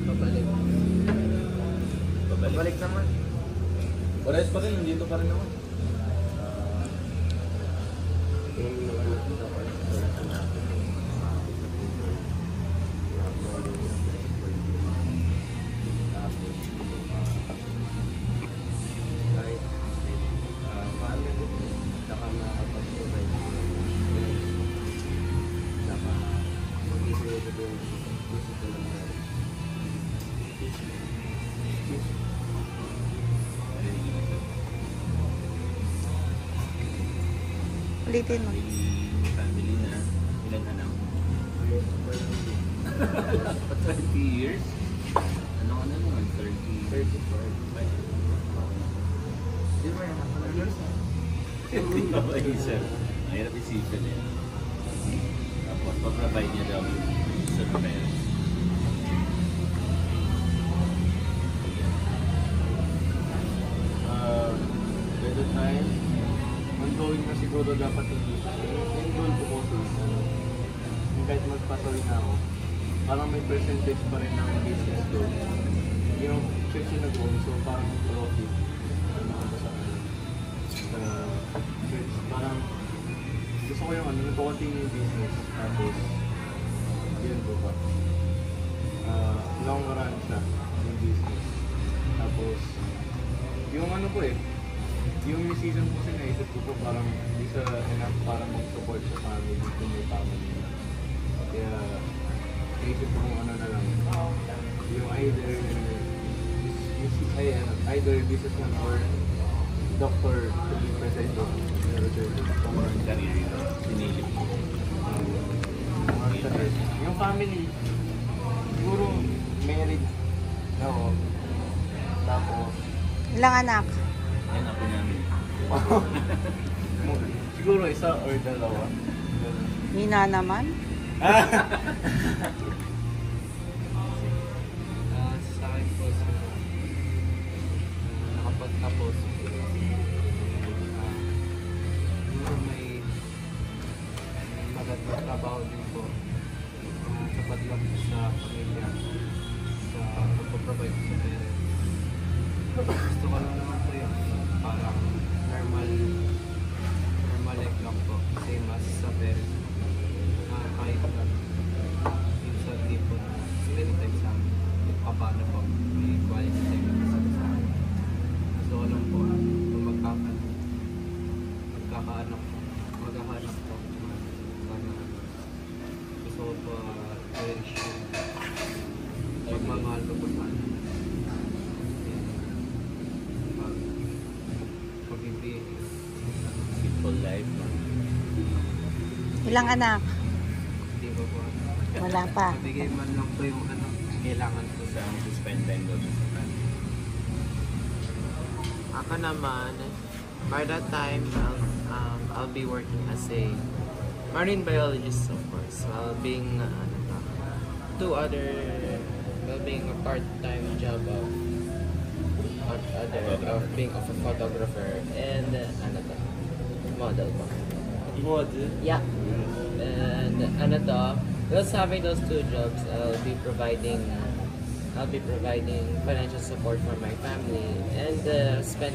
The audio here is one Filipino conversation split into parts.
Pabalik. Pabalik naman. Pares pa rin, nandito pa rin ako. Ulitin mo. Family na. Ilan anak? 30 years? Ano ka na naman? 30? 35. Di ba yan? Hindi pa ba isa? Mahirap isipin eh. Tapos pa-provide niya daw sa parents. By the time, ongoing na siguro dapat yung goal ko po yung kahit magpatuloy na ako, parang may percentage pa rin ng business goal. Yung church na goal, so parang profit. Church, parang gusto ko yung continue yung business. Tapos, yun po ba? Long run siya, yung business. Tapos, yung po yung season po kasi naisip ko po parang hindi sa enough para mag-support sa family kung may family. Kaya naisip ko kung ano na lang. Yung either businessman or doctor to be present on Or career yun. Sinilip ko. yung family, siguro married ako. Tapos, Ilang anak? Yan ako namin. siguro isa or dalawa. Hina naman. Sa akin po, nakapagtapos. May magandang trabaho din po. Sapat lang sa pamilya. Sa pagpaprovide sa parents. Gusto ko lang naman po yun. Parang normal life lang po. Same as sa parents. Kahit minsan di po spend time sa amin. Paano po, may quality time na sa amin. Gusto ko lang po, kung magkakaanak po. Sana gusto ko po cherish yung pagmamahal ko po sa amin. Pag-ibig. Simple life. Ilang anak? Di ba po? Wala pa. Nabigay man lang po yung kailangan ko sa Saan to spend time doon sa family? Ako naman, by that time, I'll be working as a marine biologist, of course, while being being a part-time job of being a photographer and model. Model? Yeah. And whilst having those two jobs, I'll be providing financial support for my family and spend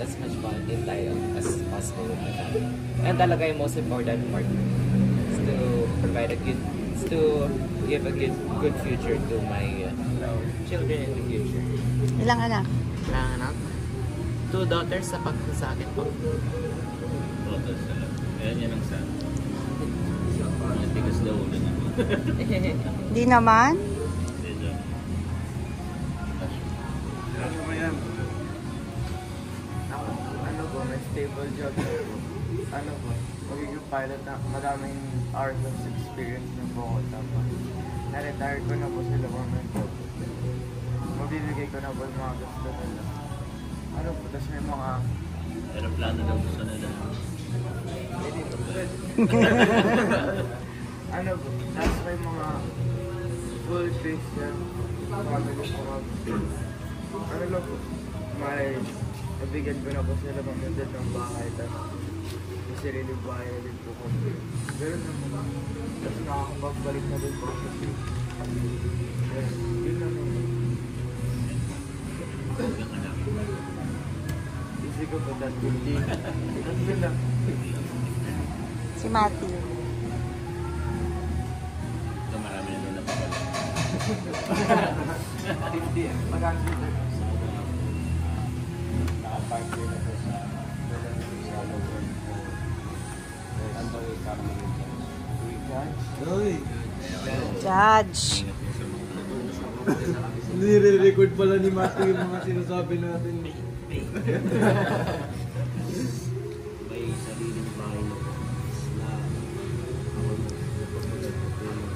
as much quality time as possible with my family. And talaga yung most important part is to give a good future to my children in the future. Ilang anak? Ilang anak? 2 daughters sa akin po. Total sa lang. Ayan yan ang sana. Ang tigas daw ulo naman. Di naman? Medyo. Ano mo yan? Ano po, may stable job po. Ano po, magiging pilot na madaming hours of experience na po ako. Tapos, na-retire ko na po sila government job. Mabibigay ko na po yung mga gusto nila. Ano po, tapos may mga... Pero plano daw gusto nila. Hindi po, ano po, tapos may mga full Christian family po mag... Ano lang po, may nabigyan ko na po sila magandang ng bahay, tapos may sariling bahay na din po ko. Pero naman, tapos nakakapagbalik na din po kasi yun lang ko ba that hindi? Ano lang? Si Matthew. Ito marami na doon napapala. 50 eh. Magkano dito? Nakapark din ako sa Logan po. Ano yung kami? Uy! Judge. Ingat mo sa mga Nire-record pala ni Matthew yung mga sinasabi natin. May sariling bahay na po na ako nagpapagod ko yung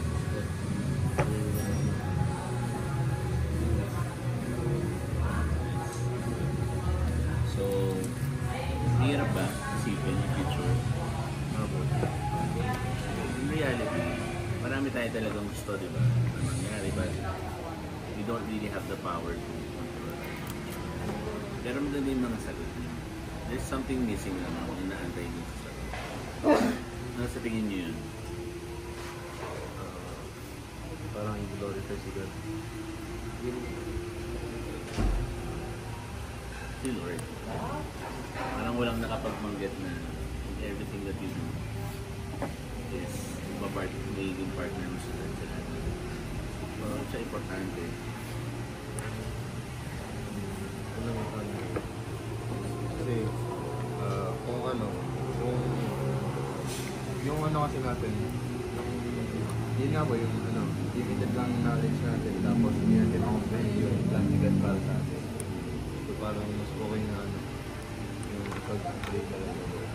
So, hirap ba isipin yung future? In reality, marami tayo talagang gusto, di ba? Na mangyari, but we don't really have the power to control. Pero maganda yung mga sagot niyo. There's something missing na mga inaantay niyo sa sagot. Ano sa tingin niyo yun? Parang i-glorify si God. Si Lord. Parang walang nakapagmanggit na everything that you do is magiging partner mo sa Lord. Siya importante. Kasi, kung ano, yung ano kasi natin, yun nga ba yung ano, limited lang yung knowledge natin, tapos hindi natin comprehend yung plan ni God para sa atin. So parang mas okay na ano, yung pag-pray talaga.